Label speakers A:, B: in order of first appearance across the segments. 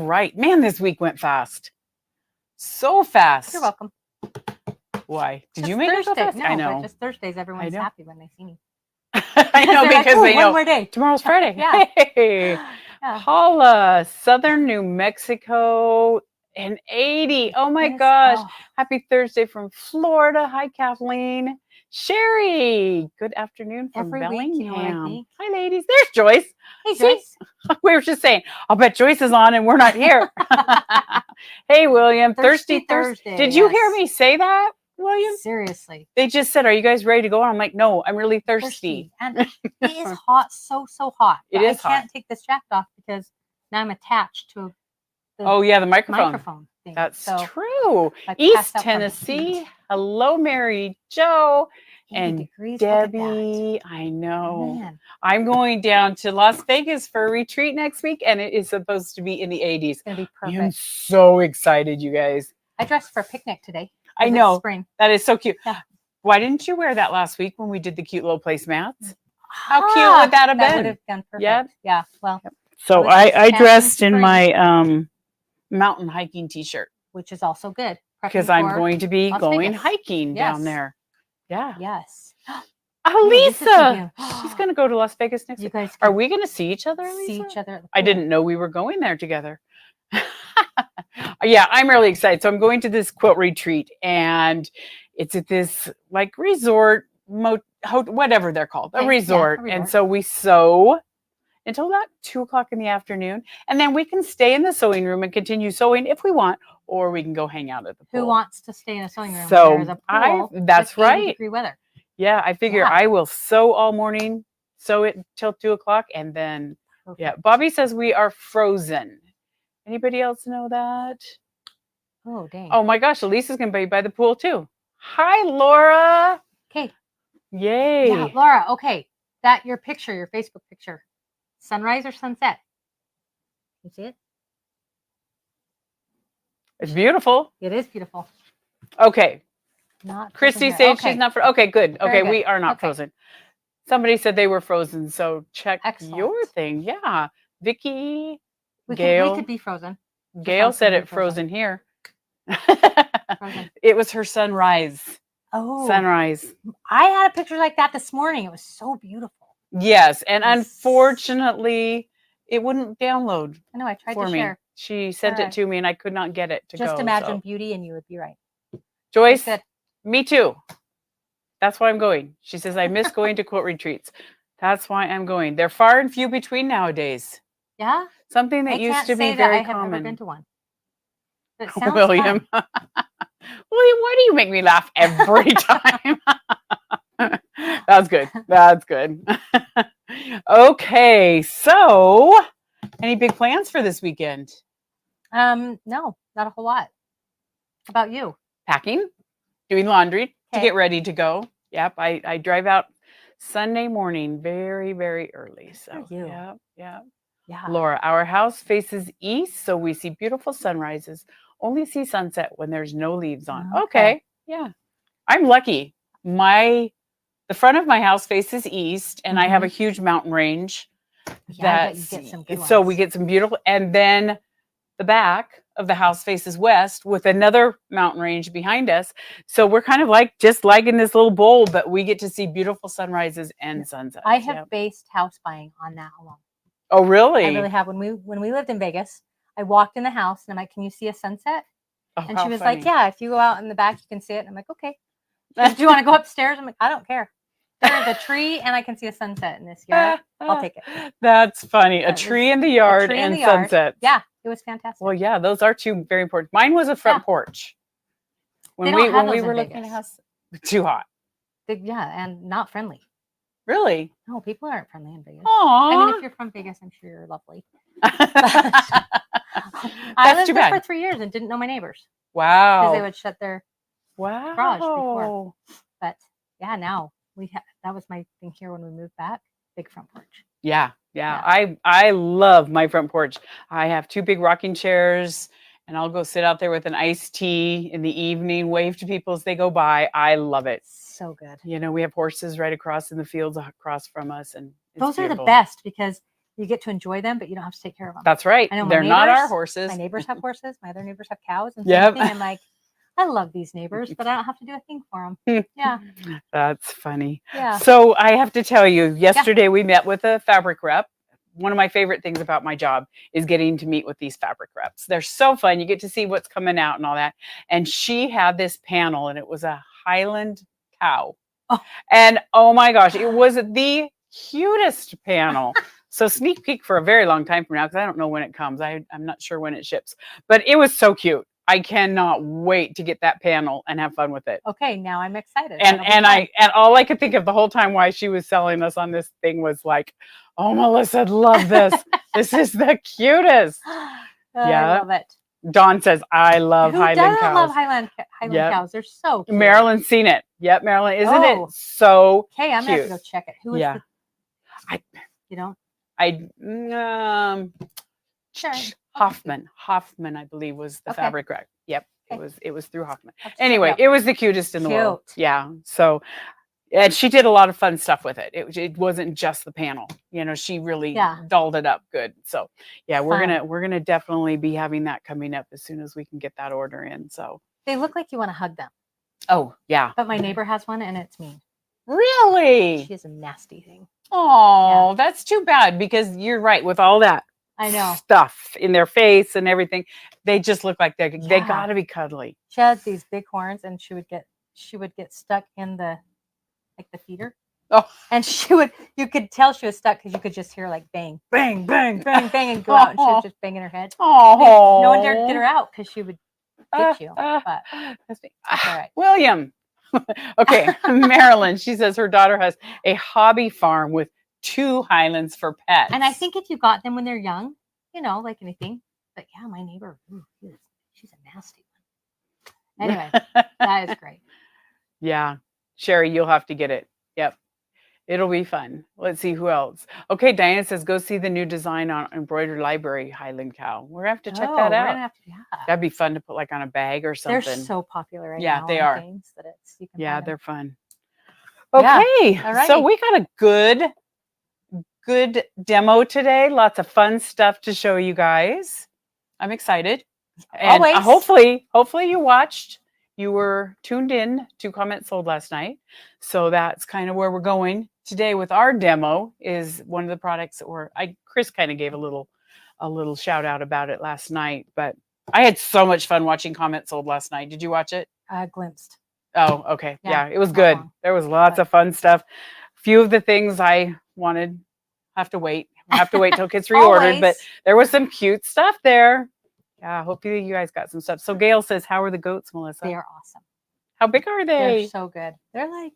A: right. Man, this week went fast. So fast.
B: You're welcome.
A: Why? Did
B: Just
A: you make
B: Thursday.
A: it so fast?
B: No,
A: I know.
B: but just Thursdays, everyone's happy when they see me.
A: I know
B: They're
A: because
B: like,
A: they know
B: one more day.
A: tomorrow's Friday.
B: Yeah.
A: Hey.
B: Yeah.
A: Paula, Southern New Mexico, and 80. Oh my
B: Yes.
A: gosh.
B: Oh.
A: Happy Thursday from Florida. Hi, Kathleen. Sherry, good afternoon from
B: Every
A: Bellingham.
B: week, you know what I think?
A: Hi, ladies. There's Joyce.
B: Hey,
A: See?
B: Joyce.
A: We were just saying, I'll bet Joyce is on and we're not here. Hey, William. Thirsty Thursday. Did you hear me say that, William?
B: Seriously.
A: They just said, are you guys ready to go? And I'm like, no, I'm really thirsty.
B: And it is hot, so hot.
A: It is hot.
B: I can't take this jacket off because now I'm attached to
A: the microphone.
B: thing.
A: That's
B: so
A: true.
B: I
A: East
B: passed out from the
A: Tennessee.
B: heat.
A: Hello, Mary Jo.
B: 80
A: And
B: degrees. Look at that.
A: Debbie, I know.
B: Man.
A: I'm going down to Las Vegas for a retreat next week, and it is supposed to be in the 80s.
B: It's going to be perfect.
A: I'm so excited, you guys.
B: I dressed for a picnic today.
A: I know.
B: Spring.
A: That is so cute.
B: Yeah.
A: Why didn't you wear that last week when we did the cute little placemats? How cute would that have
B: That
A: been?
B: would have been perfect.
A: Yeah.
B: Yeah. Well,
A: So I dressed in
B: spring.
A: my mountain hiking t-shirt.
B: Which is also good.
A: Because I'm going to be
B: Las
A: going
B: Vegas.
A: hiking down
B: Yes.
A: there. Yeah.
B: Yes.
A: Lisa, she's going to go to Las Vegas next
B: You
A: week.
B: guys
A: Are we going to see each other, Lisa?
B: see each other at the
A: I
B: pool.
A: didn't know we were going there together. Yeah, I'm really excited. So I'm going to this quilt retreat, and it's at this like resort, whatever they're called, a resort. And so we sew until about 2:00 in the afternoon, and then we can stay in the sewing room and continue sewing if we want, or we can go hang out at the pool.
B: Who wants to stay in a sewing room?
A: So
B: There's a pool
A: that's
B: with 80
A: right.
B: degree weather.
A: Yeah, I figure
B: Yeah.
A: I will sew all morning, sew it till 2:00, and then Bobby says we are frozen. Anybody else know that?
B: Oh, dang.
A: Oh my gosh, Elisa's gonna be by the pool too. Hi, Laura.
B: Okay.
A: Yay.
B: Yeah, Laura. Okay, your picture, your Facebook picture, sunrise or sunset? You see it?
A: It's beautiful.
B: It is beautiful.
A: Okay.
B: Not
A: Christy
B: frozen
A: says
B: here.
A: she's not frozen. Okay, good.
B: Very
A: Okay,
B: good.
A: we are not
B: Okay.
A: frozen. Somebody said they were frozen, so check
B: Excellent.
A: your thing. Yeah. Vicky,
B: We
A: Gail.
B: could be frozen.
A: Gail said it frozen here. It was her sunrise.
B: Oh.
A: Sunrise.
B: I had a picture like that this morning. It was so beautiful.
A: Yes, and unfortunately, it wouldn't download.
B: I know. I tried
A: for
B: to
A: me.
B: share.
A: She sent it to me, and I could not get it to
B: Just
A: go.
B: imagine beauty, and you would be right.
A: Joyce,
B: Good.
A: me too. That's why I'm going. She says I miss going to quilt retreats. That's why I'm going. They're far and few between nowadays.
B: Yeah.
A: Something that used to be very
B: I have
A: common.
B: never been to one. It sounds
A: William.
B: fun.
A: William, why do you make me laugh every time? That's good. That's good. Okay, so any big plans for this weekend?
B: No, not a whole lot. How about you?
A: Packing, doing laundry to
B: Okay.
A: get ready to go. Yep, I drive out Sunday morning very, very early. So
B: For you.
A: yeah.
B: Yeah.
A: Laura, our house faces east, so we see beautiful sunrises. Only see sunset when there's no leaves on. Okay. Yeah. I'm lucky. The front of my house faces east, and I have a huge mountain range.
B: Yeah, I bet you get some good
A: so
B: ones.
A: we get some beautiful, and then the back of the house faces west with another mountain range behind us. So we're kind of like just like in this little bowl, but we get to see beautiful sunrises and sunsets.
B: I have based house buying on that alone.
A: Oh, really?
B: I really have. When we lived in Vegas, I walked in the house and I'm like, "Can you see a sunset?"
A: Oh,
B: And she was like, "Yeah, if you go out in the back, you can see it." And I'm like, "Okay." She goes, "Do you want to go upstairs?" I'm like, "I don't care. There's a tree and I can see a sunset in this yard. I'll take it."
A: That's funny. A tree in the yard and sunset.
B: Yeah, it was fantastic.
A: Well, yeah, those are two very important. Mine was a front porch. When we were looking at a house, too hot.
B: And not friendly.
A: Really?
B: No, people aren't friendly in Vegas.
A: Aww.
B: I mean, if you're from Vegas, I'm sure you're lovely.
A: That's
B: I lived
A: too
B: there
A: bad.
B: for 3 years and didn't know my neighbors.
A: Wow.
B: Because they would shut their garage before. But yeah, now that was my thing here when we moved back. Big front porch.
A: Yeah. I love my front porch. I have 2 big rocking chairs, and I'll go sit out there with an iced tea in the evening, wave to people as they go by. I love it.
B: So good.
A: You know, we have horses right across in the fields across from us, and
B: those
A: beautiful.
B: are the best because You get to enjoy them, but you don't have to take care of them.
A: That's right.
B: I know
A: They're not our horses.
B: My neighbors have horses. My other neighbors have cows. And
A: Yep.
B: I'm like, I love these neighbors, but I don't have to do a thing for them. Yeah.
A: That's funny.
B: Yeah.
A: So I have to tell you, yesterday we met with a fabric rep. One of my favorite things about my job is getting to meet with these fabric reps. They're so fun. You get to see what's coming out and all that. And she had this panel, and it was a Highland cow.
B: Oh.
A: And oh my gosh, it was the cutest panel. So sneak peek for a very long time from now, because I don't know when it comes. I'm not sure when it ships. But it was so cute. I cannot wait to get that panel and have fun with it.
B: Okay, now I'm excited.
A: And all I could think of the whole time why she was selling us on this thing was like, oh, Melissa, love this. This is the cutest.
B: Yeah, I love it.
A: Dawn says, I love
B: Who
A: Highland
B: doesn't
A: cows.
B: love Highland cows? They're so cute.
A: Marilyn's seen it. Yep, Marilyn. Isn't it so
B: Okay, I'm
A: cute?
B: going to have to go check it. Who is
A: Sure. Hoffman, I believe, was the fabric rep. Yep, it was through Hoffman. Anyway, it was the cutest in the world. Yeah. So, and she did a lot of fun stuff with it. It wasn't just the panel. You know, she really dolled it up good. So, yeah, we're gonna definitely be having that coming up as soon as we can get that order in. So
B: they look like you want to hug them.
A: Oh yeah.
B: But my neighbor has one, and it's mean.
A: Really?
B: She is a nasty thing.
A: Oh, that's too bad, because you're right, with all that stuff in their face and everything, they just look like they gotta be cuddly.
B: She had these big horns, and she would get stuck in the feeder.
A: Oh,
B: and you could tell she was stuck, because you could just hear like bang, bang, bang, bang, bang, and go out, and she was just banging her head.
A: Oh,
B: no one dared get her out, because she would hit you. But that's all right.
A: William. Okay, Marilyn, she says her daughter has a hobby farm with 2 Highlands for pets.
B: And I think if you got them when they're young, like anything. But yeah, my neighbor, she's a nasty one. Anyway, that is great.
A: Yeah. Sherry, you'll have to get it. Yep. It'll be fun. Let's see who else. Okay, Diana says, go see the new design on Embroidered Library Highland cow. We're going to have to check that out.
B: We're gonna have to,
A: That'd be fun to put like on a bag or something.
B: They're so popular right now.
A: Yeah, they are.
B: Yeah,
A: they're fun. Okay, so we got a good demo today. Lots of fun stuff to show you guys. I'm excited. And hopefully you watched. You were tuned in to Comment Sold last night. So that's kind of where we're going today with our demo. Is one of the products that Chris kind of gave a little shout out about it last night, but I had so much fun watching Comment Sold last night. Did you watch it?
B: I glimpsed.
A: Oh, okay. Yeah, it was good. There was lots of fun stuff. A few of the things I wanted have to wait till it gets reordered, but there was some cute stuff there. Yeah, hopefully you guys got some stuff. So Gail says, how are the goats, Melissa?
B: They are awesome.
A: How big are they?
B: They're so good. They're like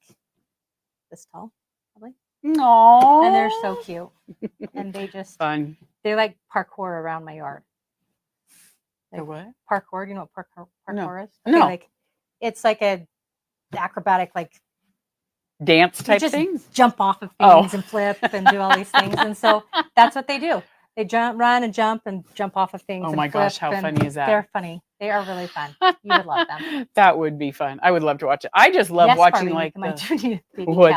B: this tall, probably.
A: Aww.
B: And they're so cute. And they just
A: fun.
B: They like parkour around my yard.
A: Like what?
B: Parkour. Do you know what parkour is?
A: Okay, no.
B: It's like a acrobatic
A: dance type thing.
B: Jump off of things and flip and do all these things. And so that's what they do. They run and jump off of things.
A: Oh my gosh, how funny is that?
B: They're funny. They are really fun. You would love them.
A: That would be fun. I would love to watch it. I just love watching
B: what's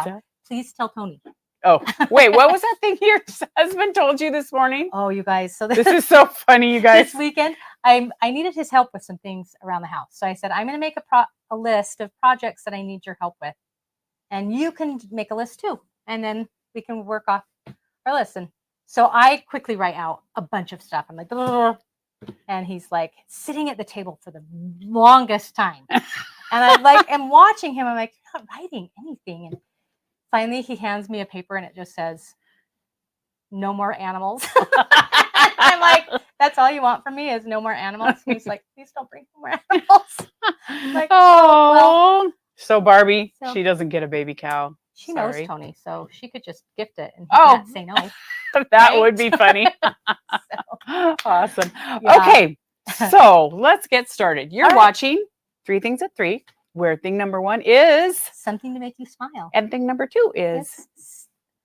B: that? Please tell Tony.
A: Oh, wait, what was that thing your husband told you this morning?
B: Oh, you guys. So
A: this is so funny, you guys.
B: This weekend, I needed his help with some things around the house. So I said, I'm going to make a list of projects that I need your help with. And you can make a list too. And then we can work off our list. And so I quickly write out a bunch of stuff. I'm like, blah, blah, blah. And he's like sitting at the table for the longest time. And I am watching him. I'm like, you're not writing anything. And finally he hands me a paper and it just says, no more animals. I'm like, that's all you want from me is no more animals? And he's like, please don't bring more animals. I'm like,
A: oh, well. So Barbie, she doesn't get a baby cow.
B: She knows Tony, so she could just gift it and he can't say no.
A: That would be funny. Awesome. Yeah. Okay, so let's get started. You're watching 3 Things at 3, where thing number 1 is
B: something to make you smile.
A: And thing number 2 is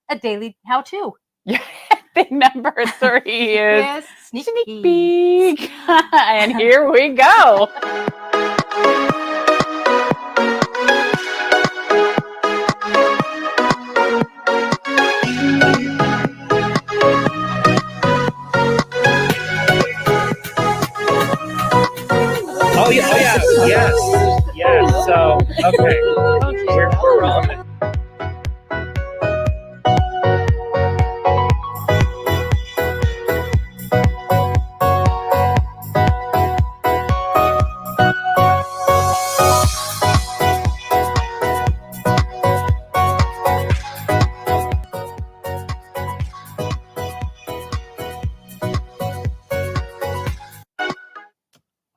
B: a daily how-to.
A: Yeah. Thing number 3 is
B: sneak
A: peek. And here we go.
C: Oh yeah, yes. So okay, we're rolling.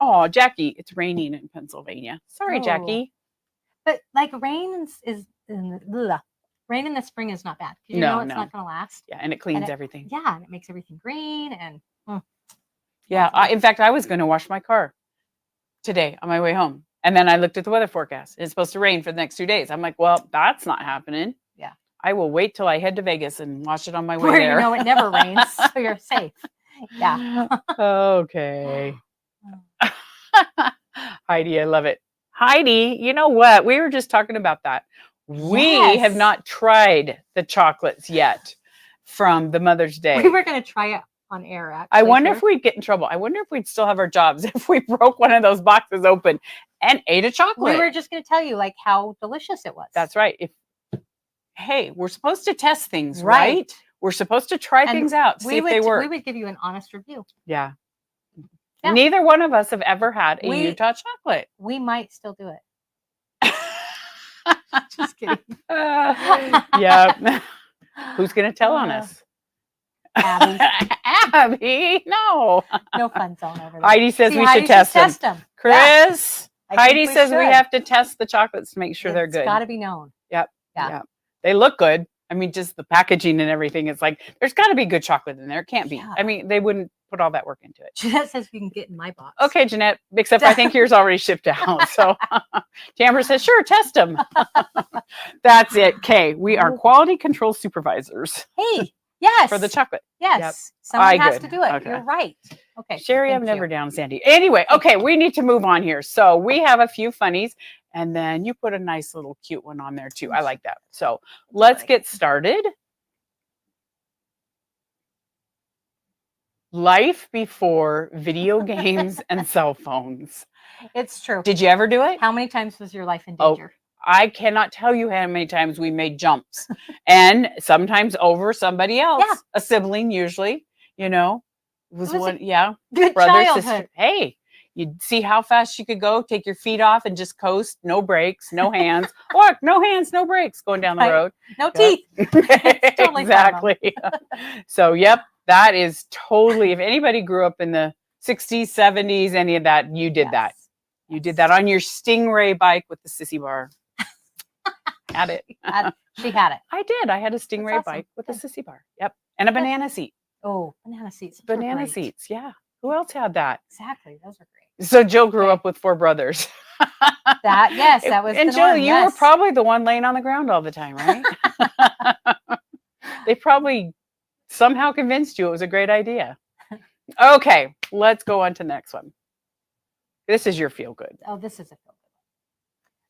A: Oh, Jackie, it's raining in Pennsylvania. Sorry,
B: Oh.
A: Jackie.
B: But like rain rain in the spring is not bad because you know it's not going to last.
A: Yeah, and it cleans
B: And
A: everything.
B: Yeah, and it makes everything green and.
A: Yeah, in fact, I was going to wash my car today on my way home. And then I looked at the weather forecast. It's supposed to rain for the next 2 days. I'm like, well, that's not happening.
B: Yeah.
A: I will wait till I head to Vegas and wash it on my way
B: Where
A: there.
B: you know it never rains, so you're safe. Yeah.
A: Okay. Heidi, I love it. Heidi, you know what? We were just talking about that. We have not tried the chocolates yet from the Mother's Day.
B: We were going to try it on air, actually.
A: I wonder if we'd get in trouble. I wonder if we'd still have our jobs if we broke one of those boxes open and ate a chocolate.
B: We were just going to tell you like how delicious it was.
A: That's right. Hey, we're supposed to test things, right? We're supposed to try things out, see if they work.
B: We would give you an honest review.
A: Yeah. Neither one of us have ever had a Utah chocolate.
B: We might still do it. Just kidding.
A: Yeah. Who's going to tell on us?
B: Abby.
A: Abby, no.
B: No fun zone over there.
A: Heidi says we should test them. Chris, Heidi says we have to test the chocolates to make sure they're good.
B: It's got to be known.
A: Yep. Yeah. They look good. I mean, just the packaging and everything. It's like, there's got to be good chocolate in there. It can't be. Yeah. I mean, they wouldn't put all that work into it.
B: Jeanette says you can get in my box.
A: Okay, Jeanette, except I think yours already shipped out. So Tamara says, sure, test them. That's it. Okay, we are quality control supervisors.
B: Hey, yes.
A: For the chocolate.
B: Yes. Yep. Someone has to do it. Okay. You're right. Okay.
A: Sherry, I'm never down, Sandy. Anyway, okay, we need to move on here. So we have a few funnies, and then you put a nice little cute one on there too. I like that. So let's get started. Life before video games and cell phones.
B: It's true.
A: Did you ever do it?
B: How many times was your life in danger?
A: I cannot tell you how many times we made jumps, and sometimes over somebody else, a sibling usually, you know, was one,
B: good
A: brother,
B: childhood.
A: sister. Hey, you'd see how fast you could go, take your feet off and just coast, no brakes, no hands. Look, no hands, no brakes going down the road.
B: No teeth. Totally
A: exactly. So, that is totally, if anybody grew up in the 60s, 70s, any of that, you did that. You did that on your Stingray bike with the sissy bar. Had it.
B: She had it.
A: I did. I had a Stingray bike with a sissy bar. Yep. And a banana seat.
B: Oh, banana seats.
A: Banana seats. Yeah. Who else had that?
B: Exactly. Those are great.
A: So Jill grew up with 4 brothers.
B: That was.
A: And Jill, you were probably the one laying on the ground all the time, right? They probably somehow convinced you it was a great idea. Okay, let's go on to the next one. This is your feel good.
B: Oh, this is a feel good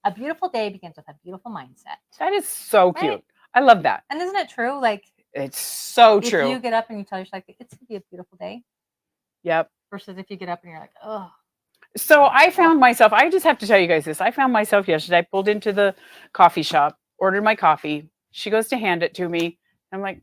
B: one. A beautiful day begins with a beautiful mindset.
A: That is so cute. I love that.
B: And isn't it true? Like,
A: it's so true.
B: If you get up and you tell yourself, like, it's going to be a beautiful day.
A: Yep.
B: Versus if you get up and you're like, oh.
A: So I found myself, I just have to tell you guys this. I found myself yesterday. I pulled into the coffee shop, ordered my coffee. She goes to hand it to me. I'm like,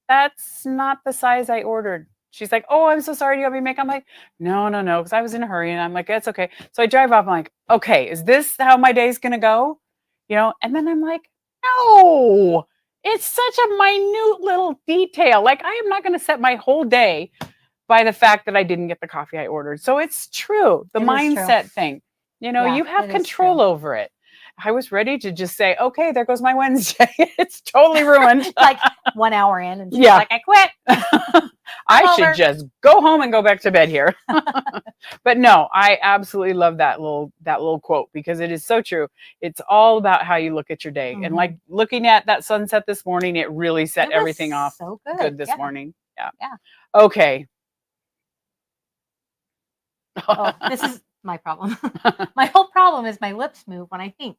A: that's not the size I ordered. She's like, oh, I'm so sorry. Do you want me to make? I'm like, no, because I was in a hurry. And I'm like, that's okay. So I drive off. I'm like, okay, is this how my day's going to go? You know? And then I'm like, no, it's such a minute little detail. Like, I am not going to set my whole day by the fact that I didn't get the coffee I ordered. So it's true. The mindset thing, you know, you have control over it. I was ready to just say, okay, there goes my Wednesday. It's totally ruined.
B: Like 1 hour in and she's like, I quit.
A: I should just go home and go back to bed here. But no, I absolutely love that little quote because it is so true. It's all about how you look at your day. And like looking at that sunset this morning, it really set everything off
B: so
A: good this morning. Yeah. Okay.
B: Oh, this is my problem. My whole problem is my lips move when I think.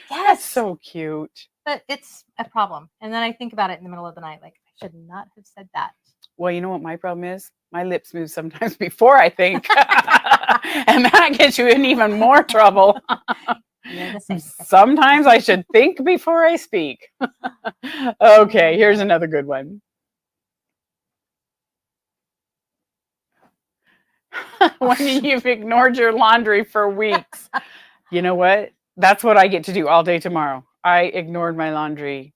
A: That's so cute.
B: But it's a problem. And then I think about it in the middle of the night, like, I should not have said that.
A: Well, you know what my problem is? My lips move sometimes before I think. And that gets you in even more trouble.
B: You're the same.
A: Sometimes I should think before I speak. Okay, here's another good one. When you've ignored your laundry for weeks. You know what? That's what I get to do all day tomorrow. I ignored my laundry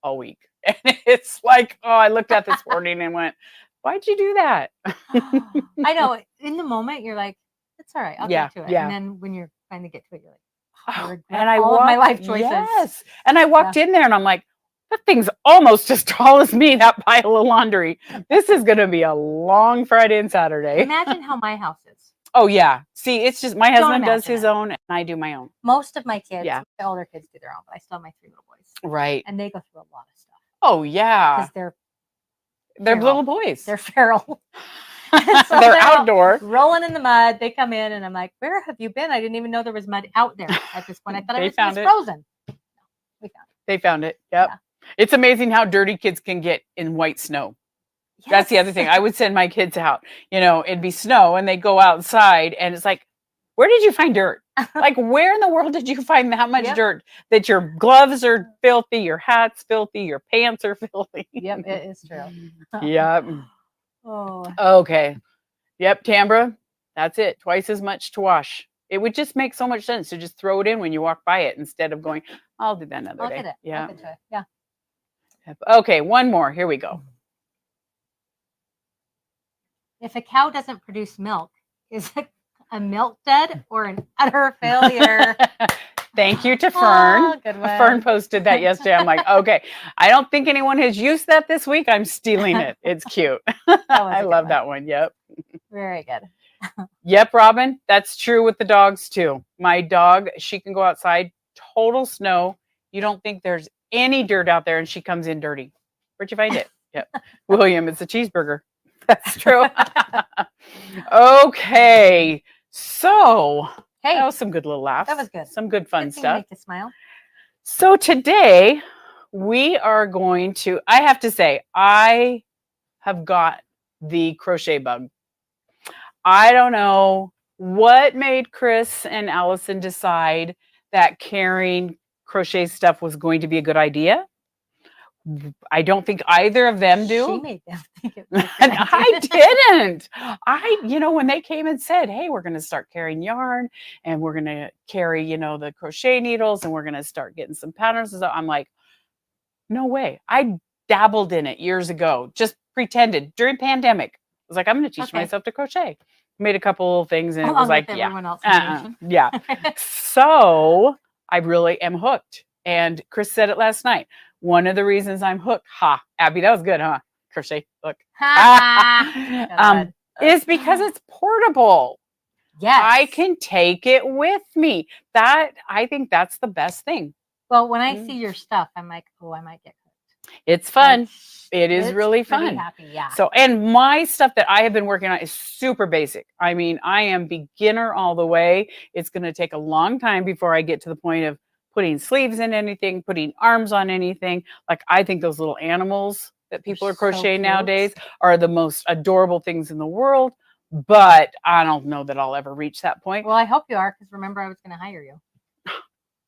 A: all week. And it's like, oh, I looked at this morning and went, why'd you do that?
B: I know. In the moment, you're like, it's all right. I'll
A: Yeah,
B: get to it.
A: yeah.
B: And then when you're finally get to it, you're like, I
A: Oh,
B: regret
A: and I
B: all of my
A: walked,
B: life choices.
A: yes. And I walked in there and I'm like, that thing's almost as tall as me, that pile of laundry. This is going to be a long Friday and Saturday.
B: Imagine how my house is.
A: Oh, yeah. See, it's just my husband does
B: imagine
A: his
B: it.
A: own and I do my own.
B: Most of my kids,
A: Yeah.
B: the older kids do their own, but I still have my 3 little boys.
A: Right.
B: And they go through a lot of stuff.
A: Oh, yeah.
B: Because
A: They're
B: feral.
A: little boys.
B: They're feral. So
A: They're outdoor.
B: rolling in the mud. They come in and I'm like, where have you been? I didn't even know there was mud out there at this point. I thought
A: They
B: it
A: found
B: was
A: it.
B: frozen. No, we found it.
A: They found it. Yep.
B: Yeah.
A: It's amazing how dirty kids can get in white snow. That's the other thing. I would send my kids out, it'd be snow and they go outside and it's like, where did you find dirt? Like, where in the world did you find that much
B: Yep.
A: dirt that your gloves are filthy, your hat's filthy, your pants are filthy?
B: Yep, it is true.
A: Yep.
B: Oh,
A: Okay. Yep, Tambra, that's it. Twice as much to wash. It would just make so much sense to just throw it in when you walk by it instead of going, I'll do that another
B: I'll
A: day.
B: get it.
A: Yeah.
B: I'll get to it. Yeah.
A: Yep. Okay, one more. Here we go.
B: If a cow doesn't produce milk, is it a milk dud or an utter failure?
A: Thank you to Fern.
B: Oh, good one.
A: Fern posted that yesterday. I'm like, okay, I don't think anyone has used that this week. I'm stealing it. It's cute. I
B: good
A: love
B: one.
A: that one. Yep.
B: Very good.
A: Yep, Robin. That's true with the dogs too. My dog, she can go outside, total snow. You don't think there's any dirt out there and she comes in dirty. Where'd you find it? Yep. William, it's a cheeseburger. That's true. Okay. So
B: Hey,
A: that was some good little laughs.
B: that was good.
A: Some good fun
B: good thing to
A: stuff.
B: make you smile.
A: So today we are going to, I have to say, I have got the crochet bug. I don't know what made Chris and Allison decide that carrying crochet stuff was going to be a good idea. I don't think either of them do.
B: She made them think it was a good
A: And
B: idea.
A: I didn't. When they came and said, hey, we're going to start carrying yarn and we're going to carry, the crochet needles and we're going to start getting some patterns and stuff. I'm like, no way. I dabbled in it years ago, just pretended during pandemic. I was like, I'm going to teach
B: Okay.
A: myself to crochet. Made a couple of things and it
B: Along
A: was like,
B: with
A: yeah,
B: everyone else in the nation.
A: yeah. So I really am hooked. And Chris said it last night. One of the reasons I'm hooked, Abby, that was good, huh? Crochet, look. Is because it's portable.
B: Yes.
A: I can take it with me. I think that's the best thing.
B: Well, when I see your stuff, I'm like, oh, I might get hooked.
A: It's fun.
B: It's-
A: It is
B: it's
A: really
B: pretty
A: fun.
B: Happy, yeah.
A: So, and my stuff that I have been working on is super basic. I mean, I am beginner all the way. It's going to take a long time before I get to the point of putting sleeves in anything, putting arms on anything. Like, I think those little animals that people are
B: so
A: crocheting
B: cute.
A: nowadays are the most adorable things in the world. But I don't know that I'll ever reach that point.
B: Well, I hope you are, because remember, I was going to hire you.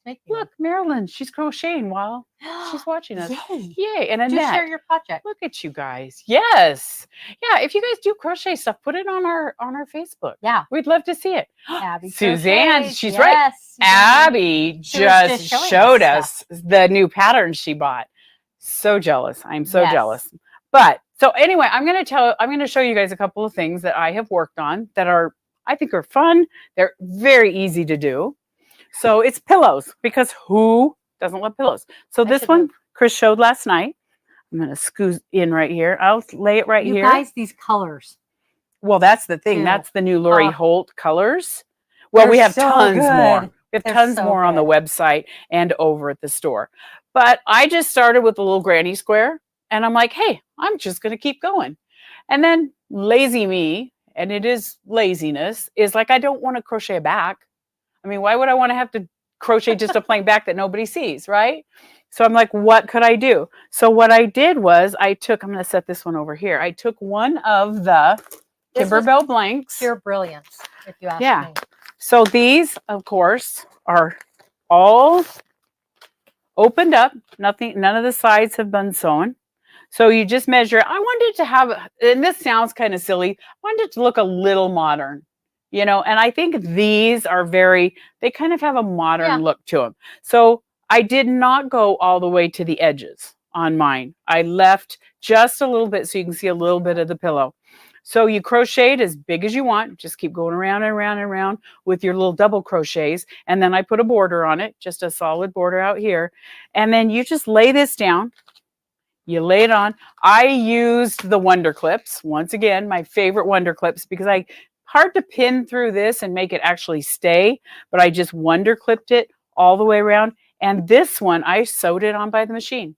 B: Make me
A: Look, Marilyn, she's crocheting while
B: one.
A: she's watching us.
B: Yay.
A: Yay. And
B: Do
A: Annette.
B: share your project.
A: Look at you guys. Yes. Yeah. If you guys do crochet stuff, put it on our Facebook.
B: Yeah.
A: We'd love to see it.
B: Abby
A: Suzanne,
B: crochets.
A: she's right.
B: Yes, Suzanne.
A: Abby
B: She was
A: just
B: just showing
A: showed
B: us
A: us the new patterns she bought. So jealous. I'm so
B: Yes.
A: jealous. But so anyway, I'm going to show you guys a couple of things that I have worked on that I think are fun. They're very easy to do. So it's pillows, because who doesn't love pillows? So
B: I
A: this
B: should
A: one
B: have-
A: Chris showed last night. I'm going to scoot in right here. I'll lay it right
B: You
A: here.
B: guys, these colors.
A: Well, that's the thing.
B: Too.
A: That's the new Lori
B: Oh.
A: Holt colors. Well,
B: They're
A: we have
B: so
A: tons more.
B: good.
A: We have
B: They're
A: tons
B: so
A: more on the
B: good.
A: website and over at the store. But I just started with a little granny square and I'm like, hey, I'm just going to keep going. And then lazy me, and it is laziness, is like, I don't want to crochet a back. I mean, why would I want to have to crochet just a plain back that nobody sees, right? So I'm like, what could I do? So what I did was I'm going to set this one over here. I took one of the Kimberbell blanks.
B: Pure brilliance, if you ask
A: Yeah.
B: me.
A: So these, of course, are all opened up. None of the sides have been sewn. So you just measure. I wanted to have, and this sounds kind of silly, I wanted it to look a little modern, and I think these are they kind of have a modern look to them. So I did not go all the way to the edges on mine. I left just a little bit so you can see a little bit of the pillow. So you crocheted as big as you want. Just keep going around and around and around with your little double crochets. And then I put a border on it, just a solid border out here. And then you just lay this down. You lay it on. I used the Wonder Clips. Once again, my favorite Wonder Clips, because hard to pin through this and make it actually stay, but I just Wonder Clipped it all the way around. And this one, I sewed it on by the machine.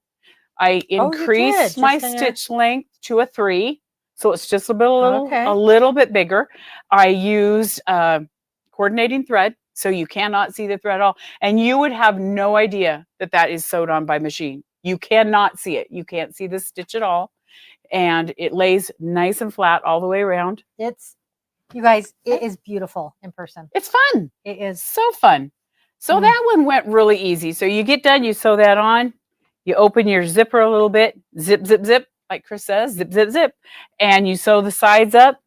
A: I increased my stitch length to a 3. So it's just a little bit bigger. I used coordinating thread, so you cannot see the thread at all. And you would have no idea that is sewed on by machine. You cannot see it. You can't see the stitch at all. And it lays nice and flat all the way around.
B: You guys, it is beautiful in person.
A: It's fun.
B: It is
A: so fun. So that one went really easy. So you get done, you sew that on, you open your zipper a little bit, zip, zip, zip, like Chris says, zip, zip, zip. And you sew the sides up,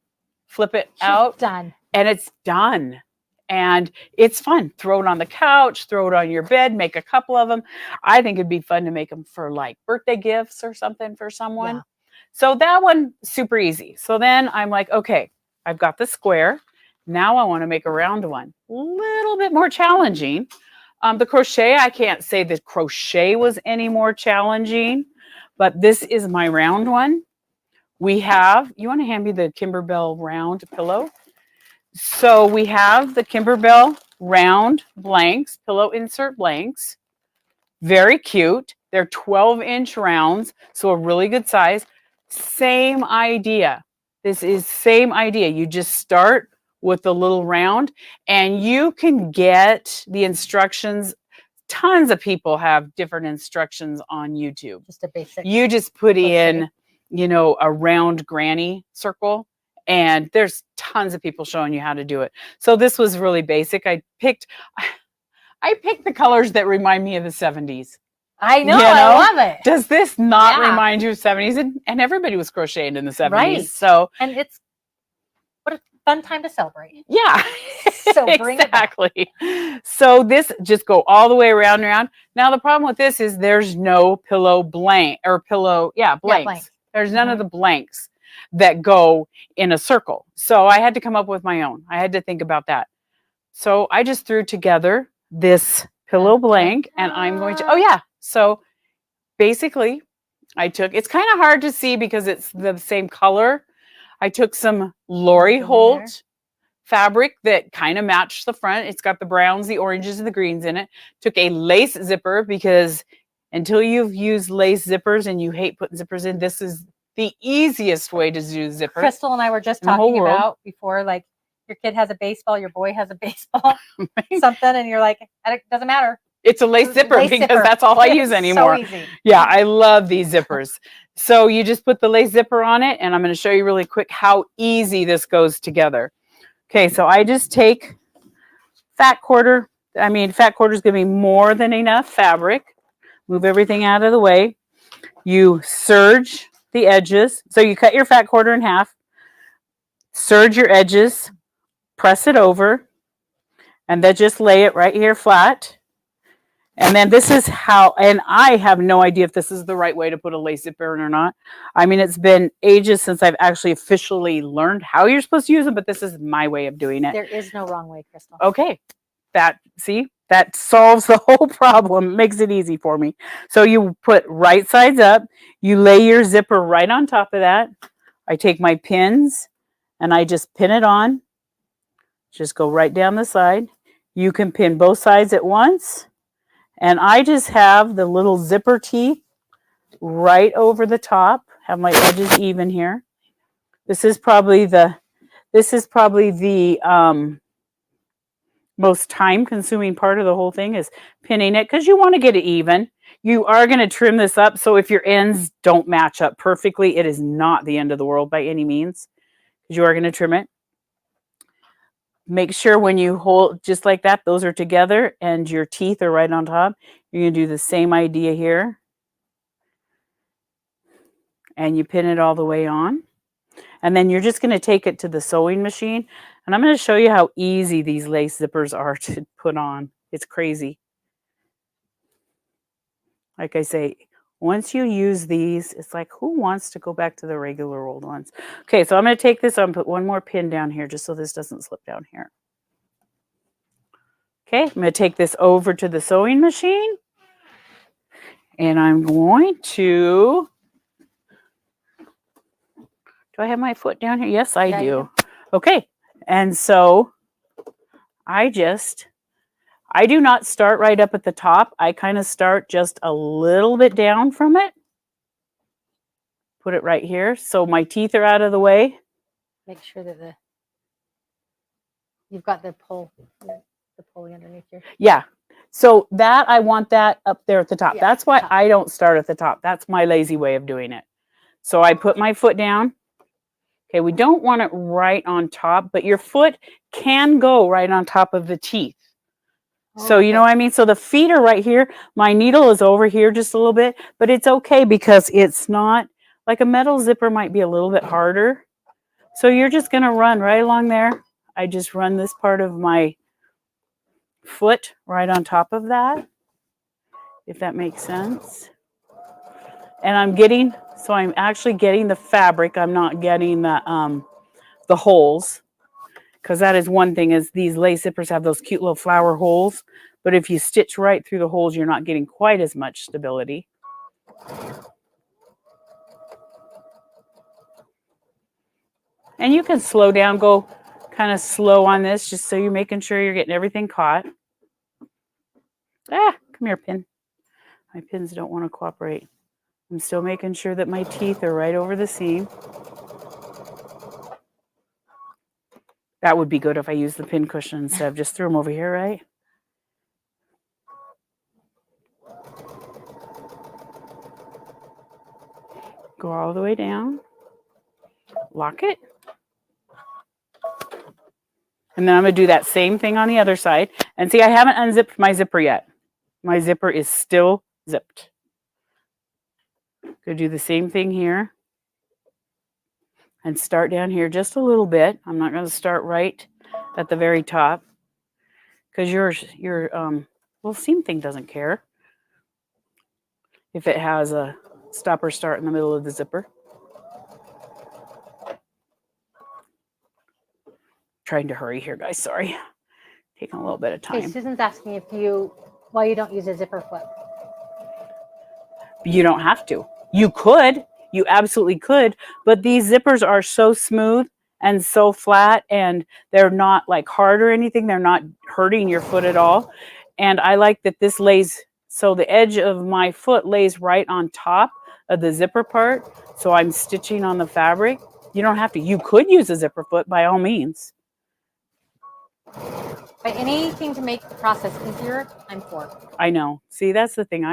A: flip it out.
B: Done.
A: And it's done. And it's fun. Throw it on the couch, throw it on your bed, make a couple of them. I think it'd be fun to make them for like birthday gifts or something for someone. Yeah. So that one, super easy. So then I'm like, okay, I've got the square. Now I want to make a round one. A little bit more challenging. The crochet, I can't say that crochet was any more challenging, but this is my round one. You want to hand me the Kimberbell round pillow? So we have the Kimberbell round blanks, pillow insert blanks. Very cute. They're 12-inch rounds, so a really good size. Same idea. This is same idea. You just start with the little round, and you can get the instructions. Tons of people have different instructions on YouTube.
B: Just a basic.
A: You just put in, a round granny circle. And there's tons of people showing you how to do it. So this was really basic. I picked the colors that remind me of the 70s.
B: I know, I love it.
A: Does this not remind you of 70s? And everybody was crocheting in the 70s.
B: Right.
A: So,
B: and what a fun time to celebrate.
A: Yeah.
B: So bring it back.
A: So this just go all the way around and around. Now the problem with this is there's no pillow blank or pillow, blanks.
B: Yeah, blank.
A: There's none of the blanks that go in a circle. So I had to come up with my own. I had to think about that. So I just threw together this pillow blank, and I'm going to, so basically it's kind of hard to see because it's the same color. I took some Lori Holt fabric that kind of matched the front. It's got the browns, the oranges, and the greens in it. Took a lace zipper because until you've used lace zippers and you hate putting zippers in, this is the easiest way to do zipper.
B: Crystal and I were just talking about before, like your kid has a baseball, your boy has a baseball, something, and you're like, it doesn't matter.
A: It's a lace zipper because that's all I use anymore.
B: So easy.
A: Yeah, I love these zippers. So you just put the lace zipper on it, and I'm going to show you really quick how easy this goes together. Okay, so I just take fat quarter. Fat quarter is going to be more than enough fabric. Move everything out of the way. You serge the edges. So you cut your fat quarter in half, serge your edges, press it over, and then just lay it right here flat. And then this is how, and I have no idea if this is the right way to put a lace zipper in or not. It's been ages since I've actually officially learned how you're supposed to use them, but this is my way of doing it.
B: There is no wrong way, Crystal.
A: Okay. That solves the whole problem, makes it easy for me. So you put right sides up, you lay your zipper right on top of that. I take my pins and I just pin it on. Just go right down the side. You can pin both sides at once. And I just have the little zipper teeth right over the top. Have my edges even here. This is probably the most time consuming part of the whole thing is pinning it, because you want to get it even. You are going to trim this up, so if your ends don't match up perfectly, it is not the end of the world by any means. You are going to trim it. Make sure when you hold just like that, those are together and your teeth are right on top. You're going to do the same idea here. And you pin it all the way on. And then you're just going to take it to the sewing machine. And I'm going to show you how easy these lace zippers are to put on. It's crazy. Like I say, once you use these, it's like, who wants to go back to the regular old ones? Okay, so I'm going to take this and put one more pin down here just so this doesn't slip down here. Okay, I'm going to take this over to the sewing machine. And I'm going to... Do I have my foot down here? Yes, I do. Okay, and so I do not start right up at the top. I kind of start just a little bit down from it. Put it right here. So my teeth are out of the way.
B: Make sure that you've got the pulley underneath here.
A: Yeah. So that I want that up there at the top.
B: Yeah,
A: that's why I don't start at the top. That's my lazy way of doing it. So I put my foot down. Okay, we don't want it right on top, but your foot can go right on top of the teeth. So you know what I mean? So the feet are right here. My needle is over here just a little bit, but it's okay because it's not, like a metal zipper might be a little bit harder. So you're just going to run right along there. I just run this part of my foot right on top of that, if that makes sense. And I'm actually getting the fabric. I'm not getting the holes. Because that is one thing, is these lace zippers have those cute little flower holes. But if you stitch right through the holes, you're not getting quite as much stability. And you can slow down, go kind of slow on this, just so you're making sure you're getting everything caught. Come here, pin. My pins don't want to cooperate. I'm still making sure that my teeth are right over the seam. That would be good if I used the pin cushion instead of just threw them over here, right? Go all the way down. Lock it. And then I'm going to do that same thing on the other side. And see, I haven't unzipped my zipper yet. My zipper is still zipped. Going to do the same thing here. And start down here just a little bit. I'm not going to start right at the very top, because your little seam thing doesn't care if it has a stop or start in the middle of the zipper. Trying to hurry here, guys. Sorry, taking a little bit of time.
B: Okay, Susan's asking why you don't use a zipper flip.
A: You don't have to. You could. You absolutely could, but these zippers are so smooth and so flat, and they're not like hard or anything. They're not hurting your foot at all. And I like that this lays, so the edge of my foot lays right on top of the zipper part. So I'm stitching on the fabric. You don't have to. You could use a zipper foot by all means.
B: By anything to make the process easier, I'm for.
A: I know. See, that's the thing.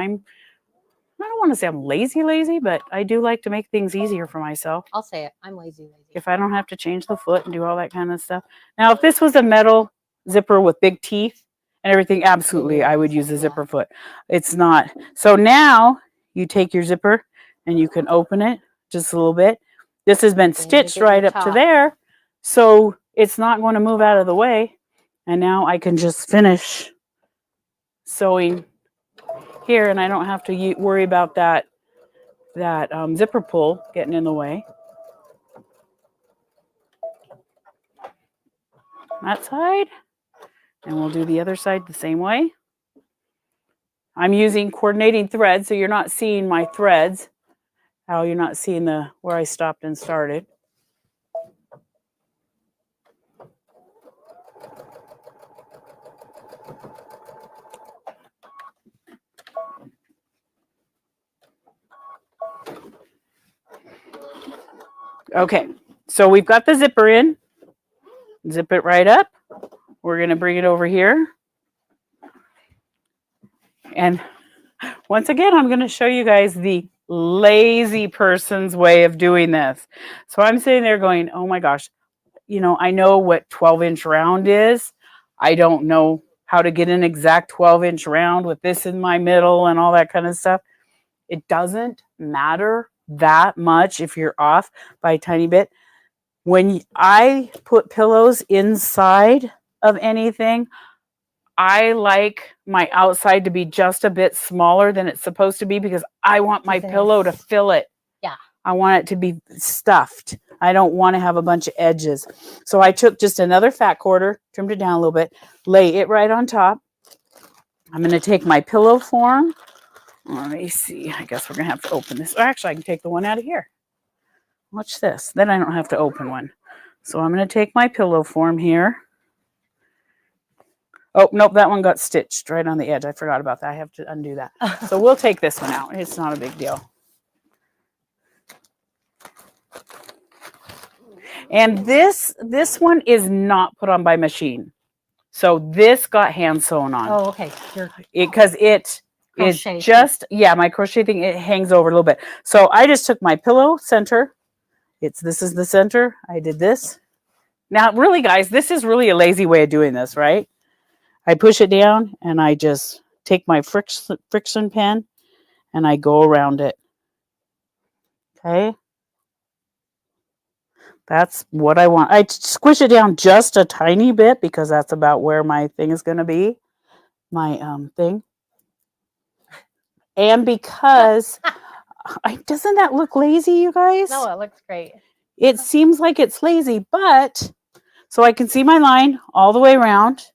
A: I don't want to say I'm lazy, but I do like to make things easier for myself.
B: I'll say it. I'm lazy.
A: If I don't have to change the foot and do all that kind of stuff. Now, if this was a metal zipper with big teeth and everything, absolutely, I would use a zipper foot. It's not. So now you take your zipper and you can open it just a little bit. This has been stitched right up to there, so it's not going to move out of the way. And now I can just finish sewing here, and I don't have to worry about that zipper pull getting in the way. That side, and we'll do the other side the same way. I'm using coordinating threads, so you're not seeing my threads. How you're not seeing where I stopped and started. Okay, so we've got the zipper in. Zip it right up. we're going to bring it over here. And once again, I'm going to show you guys the lazy person's way of doing this. So I'm sitting there going, oh my gosh, you know, I know what 12-inch round is. I don't know how to get an exact 12-inch round with this in my middle and all that kind of stuff. It doesn't matter that much if you're off by a tiny bit. When I put pillows inside of anything, I like my outside to be just a bit smaller than it's supposed to be because I want my pillow to fill it.
B: Yeah.
A: I want it to be stuffed. I don't want to have a bunch of edges. So I took just another fat quarter, trimmed it down a little bit, lay it right on top. I'm going to take my pillow form. Let me see. I guess we're going to have to open this. Or actually, I can take the one out of here. Watch this. Then I don't have to open one. So I'm going to take my pillow form here. Oh, nope, that one got stitched right on the edge. I forgot about that. I have to undo that. So we'll take this one out. It's not a big deal. And this one is not put on by machine. So this got hand sewn on.
B: Oh, okay.
A: Because it is just, yeah, my crochet thing, it hangs over a little bit. So I just took my pillow center. This is the center. I did this. Now, really, guys, this is really a lazy way of doing this, right? I push it down and I just take my friction pen and I go around it. Okay. That's what I want. I squish it down just a tiny bit because that's about where my thing is going to be. My thing. And because, doesn't that look lazy, you guys?
B: No, it looks great.
A: It seems like it's lazy, but, so I can see my line all the way around.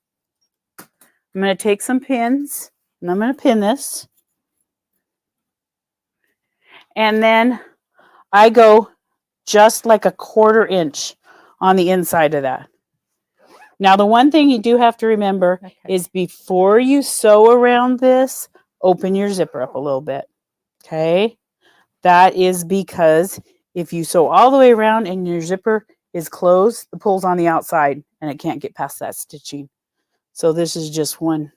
A: I'm going to take some pins and I'm going to pin this. And then I go just like a 1/4 inch on the inside of that. Now, the one thing you do have to remember is before you sew around this, open your zipper up a little bit. Okay. That is because if you sew all the way around and your zipper is closed, the pull's on the outside and it can't get past that stitching. So this is just one.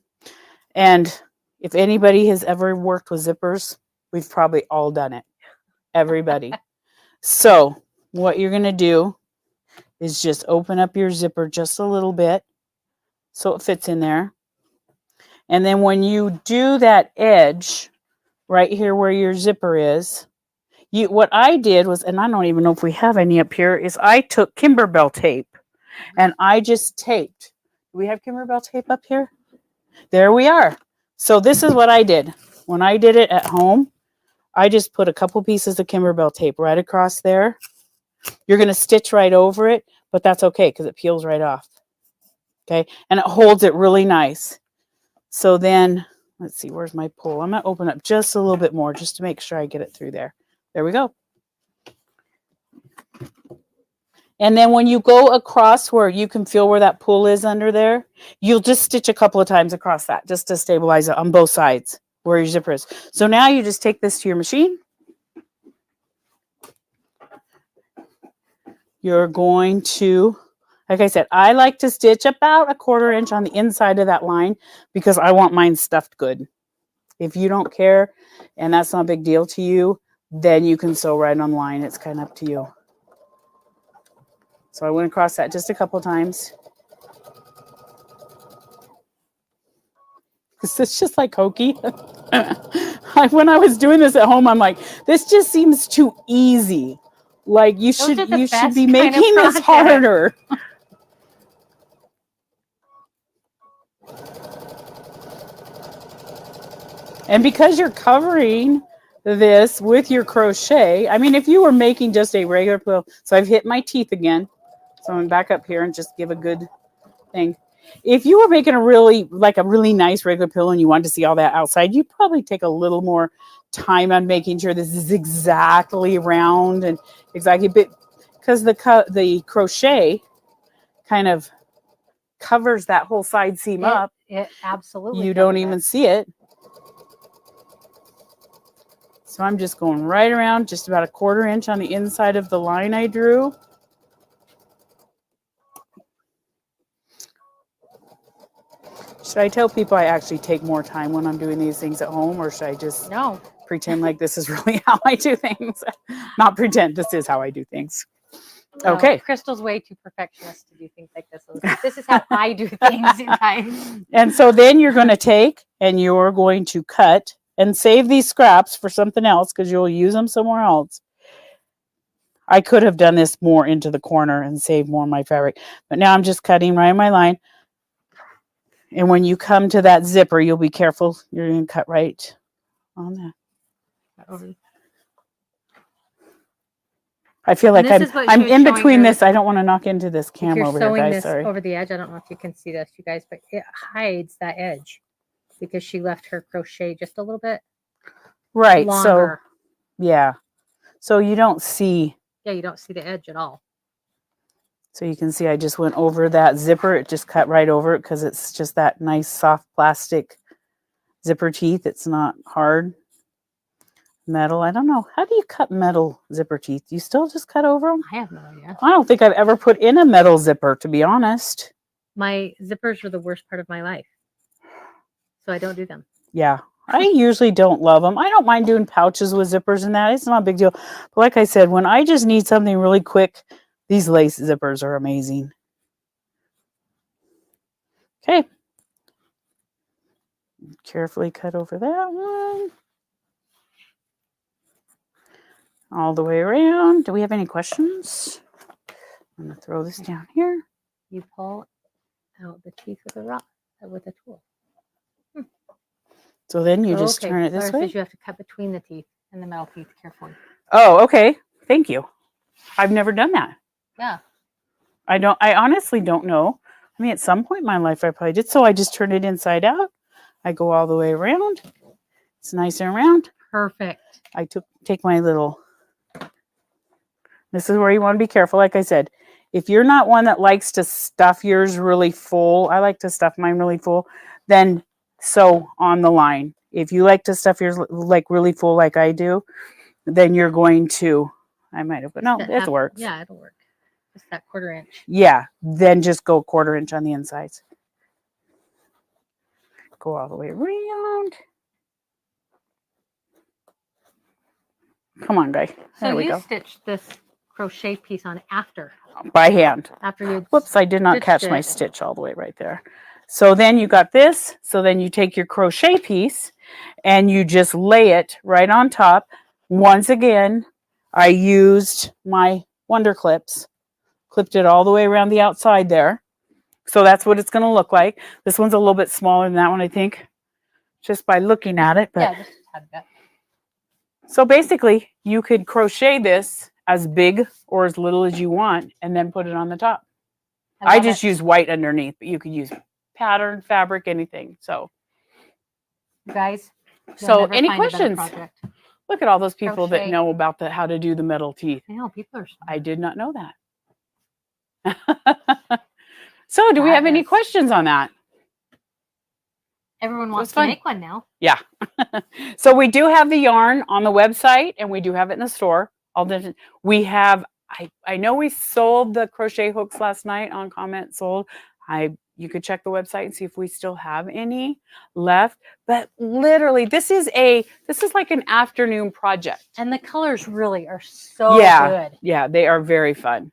A: And if anybody has ever worked with zippers, we've probably all done it. Everybody. So what you're going to do is just open up your zipper just a little bit so it fits in there. And then when you do that edge right here where your zipper is, what I did was, and I don't even know if we have any up here, is I took Kimberbell tape and I just taped. Do we have Kimberbell tape up here? There we are. So this is what I did. When I did it at home, I just put a couple pieces of Kimberbell tape right across there. You're going to stitch right over it, but that's okay because it peels right off. Okay, and it holds it really nice. So then, let's see, where's my pull? I'm going to open up just a little bit more just to make sure I get it through there. There we go. And then when you go across where you can feel where that pull is under there, you'll just stitch a couple of times across that just to stabilize it on both sides where your zipper is. So now you just take this to your machine. You're going to, like I said, I like to stitch about a 1/4 inch on the inside of that line because I want mine stuffed good. If you don't care and that's not a big deal to you, then you can sew right on line. It's kind of up to you. So I went across that just a couple times. It's just like hokey. When I was doing this at home, I'm like, this just seems too easy. Like you should be making this harder. And because you're covering this with your crochet, I mean, if you were making just a regular pillow, so I've hit my teeth again. So I'm back up here and just give a good thing. If you were making a really nice regular pillow and you wanted to see all that outside, you'd probably take a little more time on making sure this is exactly round and exactly bit, because the crochet kind of covers that whole side seam up.
B: It absolutely.
A: You don't even see it. So I'm just going right around just about a 1/4 inch on the inside of the line I drew. Should I tell people I actually take more time when I'm doing these things at home, or should I just
B: No.
A: pretend like this is really how I do things? Not pretend, this is how I do things.
B: No,
A: Okay.
B: Crystal's way too perfectionist to do things like this. This is how I do things, you guys.
A: And so then you're going to take and you're going to cut and save these scraps for something else because you'll use them somewhere else. I could have done this more into the corner and saved more of my fabric, but now I'm just cutting right in my line. And when you come to that zipper, you'll be careful. You're going to cut right on that. I feel like I'm in between this. I don't want to knock into this camera over here, guys.
B: This
A: Sorry.
B: over the edge. I don't know if you can see this, you guys, but it hides that edge because she left her crochet just a little bit longer.
A: So yeah. So you don't see.
B: Yeah, you don't see the edge at all.
A: So you can see I just went over that zipper. It just cut right over it because it's just that nice soft plastic zipper teeth. It's not hard. Metal. I don't know. How do you cut metal zipper teeth? Do you still just cut over them?
B: I have no idea.
A: I don't think I've ever put in a metal zipper, to be honest.
B: My zippers are the worst part of my life. So I don't do them.
A: Yeah. I usually don't love them. I don't mind doing pouches with zippers and that. It's not a big deal. But like I said, when I just need something really quick, these lace zippers are amazing. Okay. Carefully cut over that one. All the way around. Do we have any questions? I'm going to throw this down here.
B: You pull out the teeth with a tool.
A: So then you just turn it this way.
B: You have to cut between the teeth and the metal teeth carefully.
A: Oh, okay. Thank you. I've never done that.
B: Yeah.
A: I honestly don't know. I mean, at some point in my life, I probably did. So I just turn it inside out. I go all the way around. It's nice and round.
B: Perfect.
A: I take my little. This is where you want to be careful. Like I said, if you're not one that likes to stuff yours really full, I like to stuff mine really full, then sew on the line. If you like to stuff yours like really full like I do, then you're going to, I might have, but no, it works.
B: Yeah, it'll work. Just that 1/4 inch.
A: Yeah, then just go 1/4 inch on the insides. Go all the way around. Come on, guy. There we go.
B: So you stitched this crochet piece on after.
A: By hand.
B: After you.
A: Whoops, I did not catch my stitch all the way right there. So then you got this. So then you take your crochet piece and you just lay it right on top. Once again, I used my Wonder Clips, clipped it all the way around the outside there. So that's what it's going to look like. This one's a little bit smaller than that one, I think, just by looking at it. But
B: yeah, just a bit.
A: So basically, you could crochet this as big or as little as you want and then put it on the top. I just use white underneath, but you could use pattern, fabric, anything. So,
B: guys,
A: so any questions? Look at all those people that know about how to do the metal teeth.
B: I know, people are smart.
A: I did not know that. So, do we have any questions on that?
B: Everyone wants to make one now.
A: Yeah. So we do have the yarn on the website and we do have it in the store. All different. We have, I know we sold the crochet hooks last night on comment sold. You could check the website and see if we still have any left. But literally, this is like an afternoon project.
B: And the colors really are so good.
A: Yeah, they are very fun.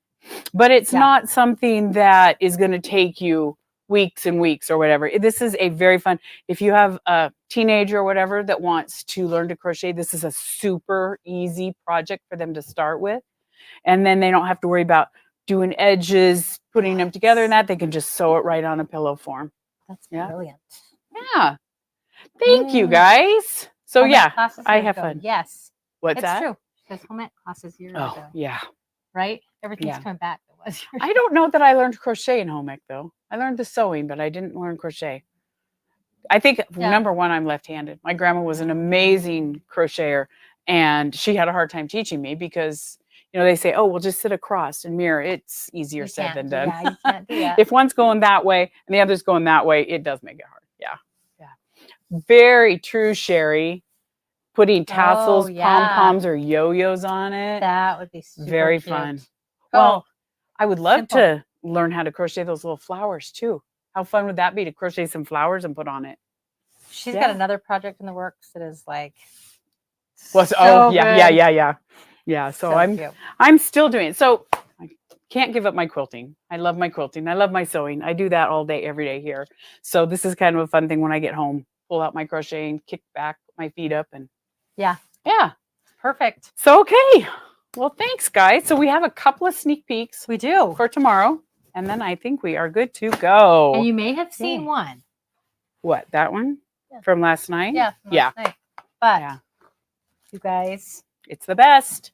A: But it's not something that is going to take you weeks and weeks or whatever. This is a very fun, if you have a teenager or whatever that wants to learn to crochet, this is a super easy project for them to start with. And then they don't have to worry about doing edges, putting them together and that. They can just sew it right on a pillow form.
B: That's brilliant.
A: Yeah. Thank you, guys. So I have fun.
B: Yes.
A: What's that?
B: It's true. Because home ec classes years ago.
A: Yeah.
B: Right? Everything's coming back.
A: I don't know that I learned crochet in home ec though. I learned the sewing, but I didn't learn crochet. I think number one, I'm left-handed. My grandma was an amazing crocheter and she had a hard time teaching me because, they say, oh, well, just sit across and mirror. It's easier said than done.
B: Yeah, you can't do that.
A: If one's going that way and the other's going that way, it does make it hard. Yeah. Yeah. Very true, Sherry. Putting tassels, pom-poms, or yo-yos on it.
B: That would be super
A: very
B: cute.
A: fun. Well, I would love to learn how to crochet those little flowers too. How fun would that be to crochet some flowers and put on it?
B: She's
A: Yeah.
B: got another project in the works that is like
A: Well,
B: so
A: oh yeah,
B: good.
A: yeah. So,
B: Cute.
A: I'm still doing it. So I can't give up my quilting. I love my quilting. I love my sewing. I do that all day, every day here. So this is kind of a fun thing when I get home. Pull out my crocheting, kick back, put my feet up, and
B: Yeah. Perfect.
A: So okay. Well, thanks, guys. So we have a couple of sneak peeks
B: We do.
A: for tomorrow, and then I think we are good to go.
B: And you may have seen
A: Yay.
B: one.
A: What, that one
B: Yeah.
A: from last night?
B: Yeah. from
A: Yeah.
B: last night. But
A: Yeah.
B: you guys,
A: It's the best.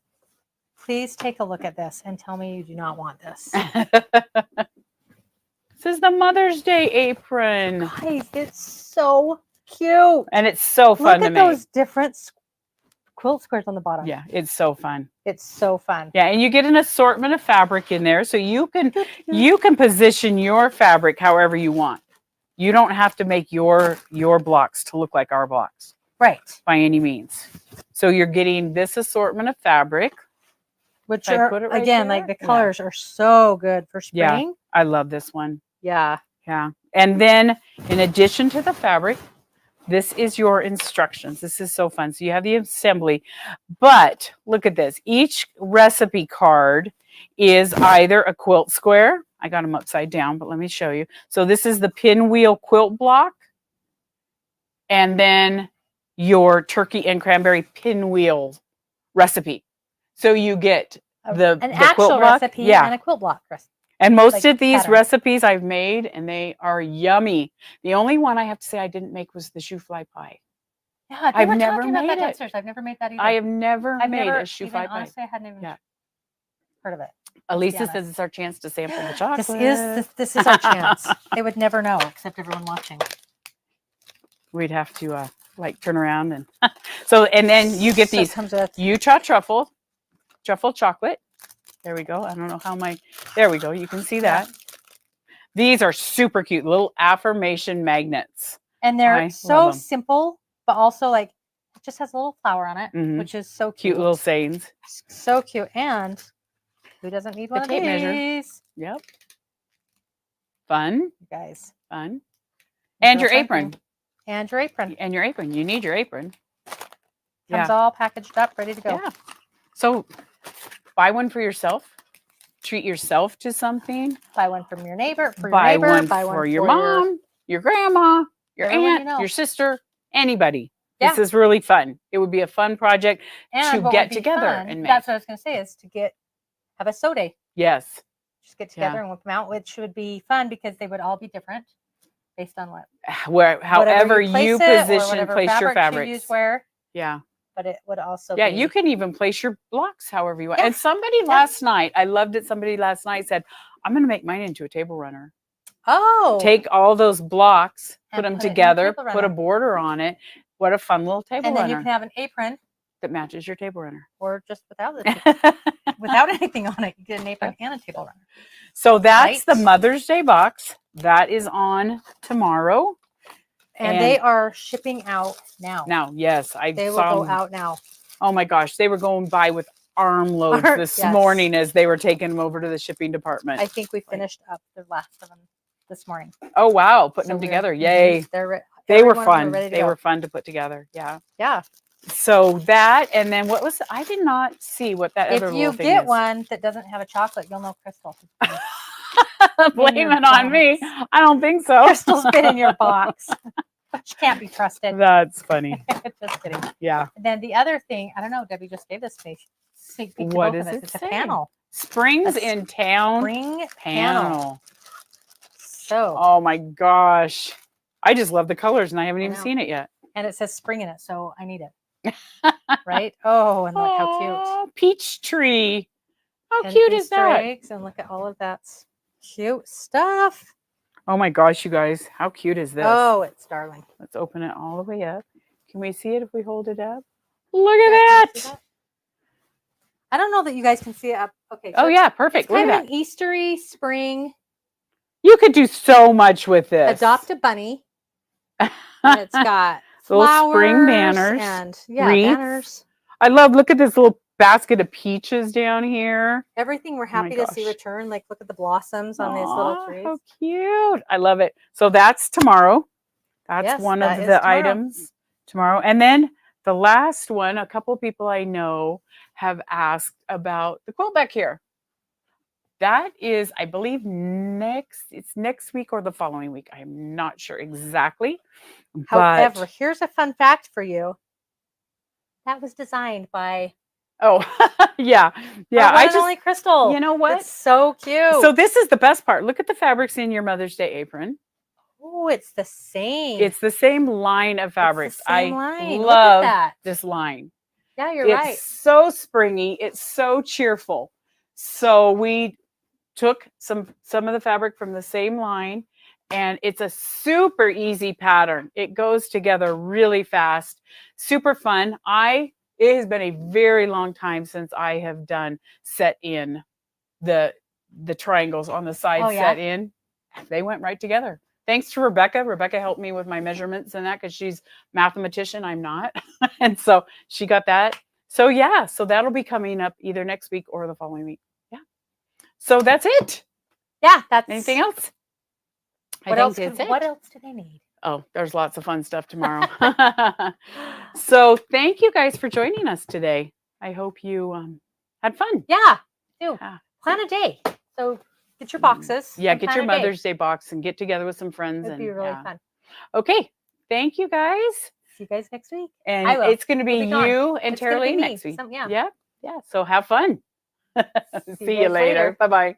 B: please take a look at this and tell me you do not want this.
A: This is the Mother's Day apron.
B: Guys, it's so cute.
A: And it's so fun
B: Look
A: to
B: at
A: make.
B: those different quilt squares on the bottom.
A: Yeah, it's so fun.
B: It's so fun.
A: Yeah, and you get an assortment of fabric in there, so you can position your fabric however you want. You don't have to make your blocks to look like our blocks
B: Right.
A: by any means. So you're getting this assortment of fabric.
B: Which
A: Should I
B: are,
A: put it right
B: again,
A: there?
B: like the
A: Yeah.
B: colors are so good for
A: Yeah.
B: spring.
A: I love this one.
B: Yeah.
A: Yeah. And then in addition to the fabric, this is your instructions. This is so fun. So you have the assembly, but look at this. Each recipe card is either a quilt square. I got them upside down, but let me show you. So this is the pinwheel quilt block. And then your turkey and cranberry pinwheel recipe. So you get
B: An
A: the
B: actual
A: quilt block.
B: recipe
A: Yeah.
B: and a quilt block recipe.
A: And most
B: like
A: of these
B: pattern.
A: recipes I've made, and they are yummy. The only one I have to say I didn't make was the shoe fly pie.
B: Yeah, they
A: I've
B: were
A: never
B: talking about
A: made
B: that
A: it.
B: downstairs. I've never made that either.
A: I have never
B: I've
A: made
B: never
A: a shoe
B: even,
A: fly pie.
B: honestly, I hadn't even
A: Yeah.
B: heard of it.
A: Elisa
B: honest.
A: says it's our chance to sample the chocolate.
B: This is our chance. They would never know, except everyone watching.
A: We'd have to like turn around and so, and then you get
B: So it
A: these
B: comes with
A: Utah truffle chocolate. There we go. I don't know how there we go. You can see that. These are super cute little affirmation magnets.
B: and
A: I
B: they're
A: love
B: so
A: 'em.
B: simple, but also like it just has a little flower on it,
A: Mhm.
B: which is so cute.
A: Cute little sayings.
B: So cute. And who doesn't need one of
A: tape measure.
B: these?
A: Yep. Fun.
B: You guys.
A: Fun. And
B: Real
A: your
B: fun
A: apron.
B: thing. And your apron.
A: And your apron. You need your apron.
B: Comes all packaged up, ready to go.
A: Yeah. So buy one for yourself. Treat yourself to something.
B: Buy one from your neighbor, for your
A: Buy
B: neighbor,
A: one
B: buy one
A: for your mom, your grandma, your
B: Everyone you
A: aunt,
B: know.
A: your sister, anybody.
B: Yeah.
A: This is really fun. It would be a fun project
B: and
A: to
B: what
A: get
B: would be
A: together
B: fun,
A: and make.
B: That's what I was going to say is to have a sew day.
A: Yes.
B: Just get together and whip them out, which would be fun because they would all be different based on what
A: However you
B: place it or
A: position,
B: whatever
A: place your
B: fabrics you use
A: fabrics.
B: where,
A: Yeah.
B: but it would also
A: Yeah,
B: be,
A: you can even place your blocks however you want.
B: Yeah.
A: And somebody last night, I loved it. Somebody last night said, I'm going to make mine into a table runner. Take all those blocks, put
B: And
A: them
B: put it in a
A: together,
B: table
A: put a
B: runner.
A: border on it. What a fun little table
B: and then
A: runner
B: you can have an apron
A: that matches your table runner.
B: or just without it, without anything on it. You get an apron and a table runner.
A: So that's the
B: Right.
A: Mother's Day box. That is on tomorrow.
B: And they are shipping out now.
A: Now, yes, I
B: They will
A: saw
B: go
A: 'em.
B: out now.
A: Oh my gosh, they were going by with armloads this
B: Yes.
A: morning as they were taking them over to the shipping department.
B: I think we finished up the last of them this morning.
A: Oh wow, putting
B: So
A: them
B: we're-
A: together.
B: mhm,
A: Yay. They
B: every
A: were
B: one of them
A: fun.
B: are ready to
A: They
B: go.
A: were fun to put together. Yeah.
B: Yeah.
A: So that, and then what was, I did not see what that other
B: If
A: little
B: you
A: thing
B: get
A: is.
B: one that doesn't have a chocolate, you'll know Crystal.
A: Blame
B: your
A: it on me.
B: box.
A: I don't think so.
B: Crystal's been in your box. She can't be trusted.
A: That's funny.
B: Just kidding.
A: Yeah.
B: And then the other thing, I don't know, Debbie just gave this to me. Sneak peek to
A: What
B: both of
A: does
B: us.
A: it
B: It's a
A: say?
B: panel.
A: Springs
B: A
A: in town
B: Spring panel.
A: panel.
B: So,
A: Oh my gosh. I just love the colors and I haven't
B: I
A: even
B: know.
A: seen it yet.
B: and it says spring in it, so I need it. Right? Oh, and look how cute.
A: Aw, peach tree. How
B: And
A: cute is
B: Easter
A: that?
B: eggs, and look at all of that cute stuff.
A: Oh my gosh, you guys. How cute is this?
B: Oh, it's darling.
A: Let's open it all the way up. Can we see it if we hold it up? Look
B: Yeah,
A: at
B: can you
A: that.
B: see that? I don't know that you guys can see it up. Okay.
A: Oh
B: so
A: yeah,
B: it's
A: perfect. Look
B: kind
A: at
B: of
A: that.
B: an Eastery spring.
A: You could do so much with this.
B: Adopt a bunny. And it's got
A: Little
B: flowers
A: spring banners,
B: and yeah,
A: wreaths.
B: banners.
A: I love, look at this little basket of peaches down here.
B: Everything we're
A: Oh my
B: happy to see
A: gosh.
B: return. Like, look at the blossoms on these little
A: Aw,
B: trees.
A: how cute. I love it. So that's tomorrow. That's
B: Yes,
A: one
B: that
A: of
B: is
A: the
B: tomorrow.
A: items tomorrow. And then the last one, a couple of people I know have asked about the quilt back here. That is, I believe, it's next week or the following week. I'm not sure exactly.
B: However,
A: But,
B: here's a fun fact for you. That was designed by
A: oh, yeah. Yeah.
B: our one and only Crystal.
A: You know what?
B: It's so cute.
A: So this is the best part. Look at the fabrics in your Mother's Day apron.
B: Oh, it's the same.
A: It's the same line of fabrics.
B: It's the same
A: I
B: line. Look at
A: love
B: that.
A: this line.
B: Yeah, you're
A: It's
B: right.
A: so springy. It's so cheerful. So we took some of the fabric from the same line, and it's a super easy pattern. It goes together really fast. Super fun. It has been a very long time since I have done set in the triangles on the side.
B: Oh, yeah?
A: Set in. They went right together. Thanks to Rebecca. Rebecca helped me with my measurements and that because she's mathematician. I'm not. And so she got that. So yeah, so that'll be coming up either next week or the following week. Yeah. So that's it.
B: Yeah, that's
A: Anything else?
B: What else do they need?
A: Oh, there's lots of fun stuff tomorrow. So thank you guys for joining us today. I hope you had fun.
B: Yeah, do.
A: Yeah.
B: Plan a day. So get your boxes.
A: Yeah,
B: and
A: get
B: plan
A: your
B: a day.
A: Mother's Day box and get together with some friends.
B: It'd
A: and
B: be really
A: yeah.
B: fun.
A: Okay. Thank you guys.
B: See you guys next week.
A: And
B: I will.
A: it's going to be
B: We'll be gone.
A: you and
B: It's gonna
A: Tara
B: be
A: Lee
B: me.
A: next week.
B: Yeah.
A: Yeah. So have fun. See you
B: guys
A: later.
B: later.
A: Bye-bye.